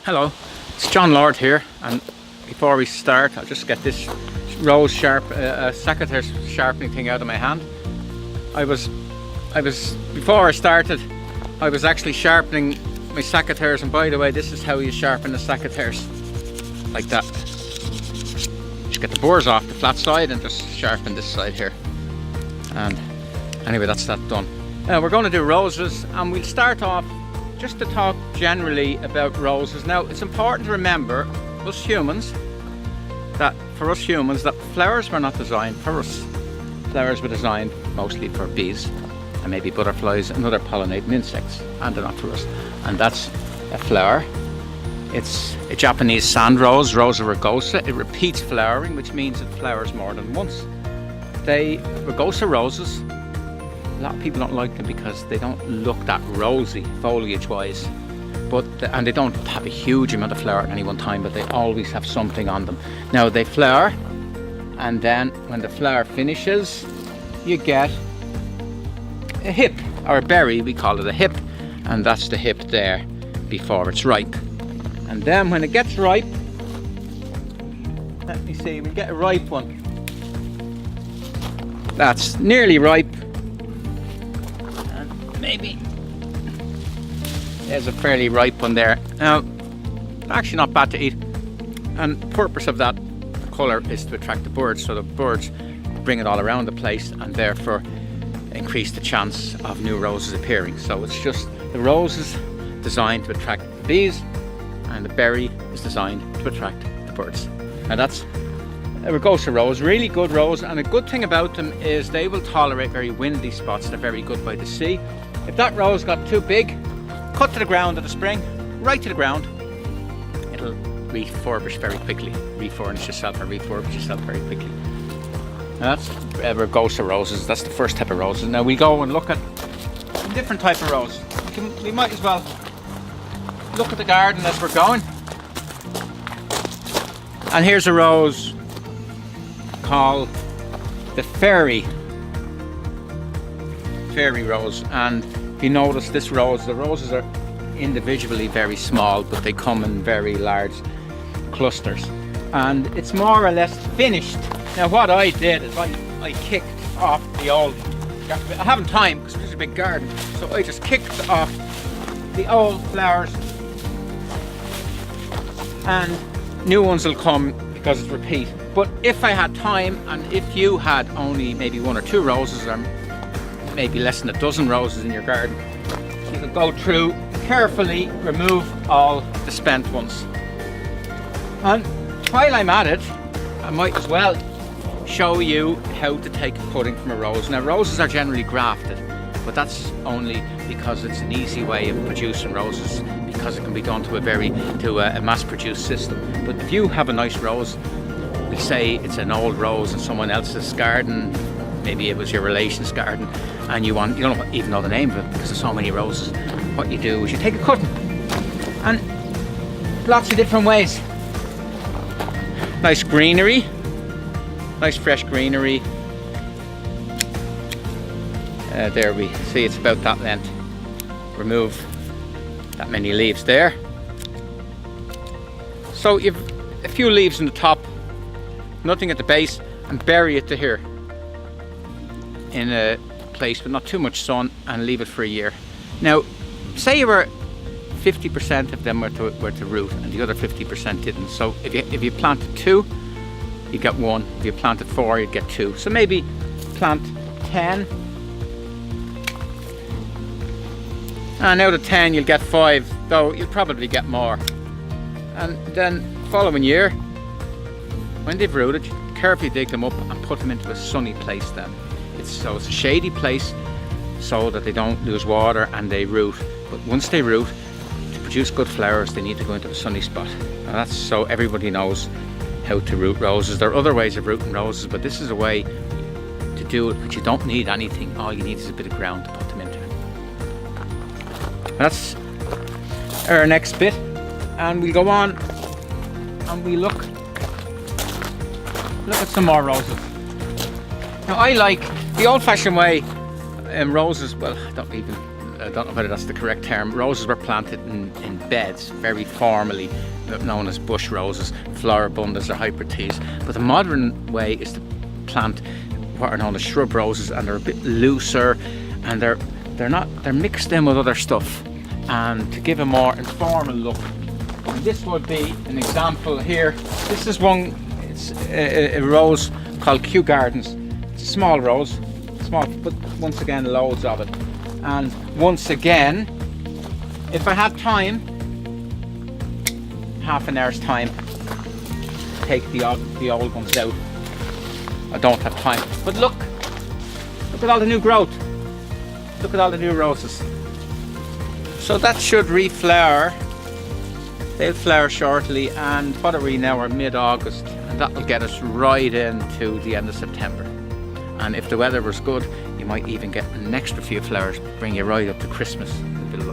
Hello, it's John Lord here, and before we start I'll just get this rose secateurs sharpening thing out of my hand. Before I started I was actually sharpening my secateurs, and by the way, this is how you sharpen the secateurs, like that. Just get the burrs off the flat side and just sharpen this side here. And anyway, that's that done. Now we're going to do roses, and we'll start off just to talk generally about roses. Now it's important to remember, that flowers were not designed for us. Flowers were designed mostly for bees and maybe butterflies and other pollinating insects, and they're not for us. And that's a flower. It's a Japanese sand rose, Rosa rugosa. It repeats flowering, which means it flowers more than once. Rugosa roses, a lot of people don't like them because they don't look that rosy foliage wise, and they don't have a huge amount of flower at any one time, but they always have something on them. Now they flower, and then when the flower finishes you get a hip, or a berry. We call it a hip, and that's the hip there before it's ripe. And then when it gets ripe, let me see, we get a ripe one that's nearly ripe, and maybe there's a fairly ripe one there. Now, actually not bad to eat, and the purpose of that colour is to attract the birds, so the birds bring it all around the place and therefore increase the chance of new roses appearing. So it's just the rose is designed to attract the bees, and the berry is designed to attract the birds. And that's a rugosa rose, really good rose, and a good thing about them is they will tolerate very windy spots. They're very good by the sea. If that rose got too big, cut to the ground in the spring, right to the ground, it'll refurbish very quickly, refurnish itself very quickly. Now that's rugosa roses. That's the first type of roses. Now we go and look at a different type of rose. We might as well look at the garden as we're going. And here's a rose called the fairy rose. And if you notice this rose, the roses are individually very small, but they come in very large clusters, and it's more or less finished. Now what I did is I kicked off the old, I haven't time because it's a big garden, so I just kicked off the old flowers, and new ones will come because it's repeat. But if I had time, and if you had only maybe one or two roses, or maybe less than a dozen roses in your garden, you could go through, carefully remove all the spent ones. And while I'm at it, I might as well show you how to take a cutting from a rose. Now roses are generally grafted, but that's only because it's an easy way of producing roses, because it can be done to a mass-produced system. But if you have a nice rose, we say it's an old rose in someone else's garden, maybe it was your relation's garden, and you don't even know the name of it because there's so many roses, what you do is you take a cutting, and lots of different ways. Nice greenery, nice fresh greenery. There we see it's about that length. Remove that many leaves there. So you've a few leaves in the top, nothing at the base, and bury it to here in a place with not too much sun, and leave it for a year. Now say you were 50% of them were to root and the other 50% didn't. So if you planted 2, you get 1. If you planted 4, you'd get 2. So maybe plant 10, and out of 10 you'll get 5, though you'll probably get more. And then following year, when they've rooted, you carefully dig them up and put them into a sunny place. Then it's a shady place so that they don't lose water and they root. But once they root, to produce good flowers, they need to go into a sunny spot. And that's so everybody knows how to root roses. There are other ways of rooting roses, but this is a way to do it, but you don't need anything. All you need is a bit of ground to put them into. That's our next bit, and we'll go on and we look at some more roses. Now I like the old-fashioned way in roses. Well, I don't even I don't know whether that's the correct term. Roses were planted in beds, very formally, known as bush roses, floribundas or hybrids. But the modern way is to plant what are known as shrub roses, and they're a bit looser, and they're mixed in with other stuff, and to give a more informal look. And this would be an example here. This is one. It's a rose called Kew Gardens. It's a small rose, small, but once again loads of it. And once again, if I have time, half an hour's time, take the old ones out. I don't have time, but look at all the new growth. Look at all the new roses. So that should reflower. They'll flower shortly, and what are we now? We're mid-August, and that'll get us right into the end of September. And if the weather was good, you might even get an extra few flowers, bring you right up to Christmas. A bit of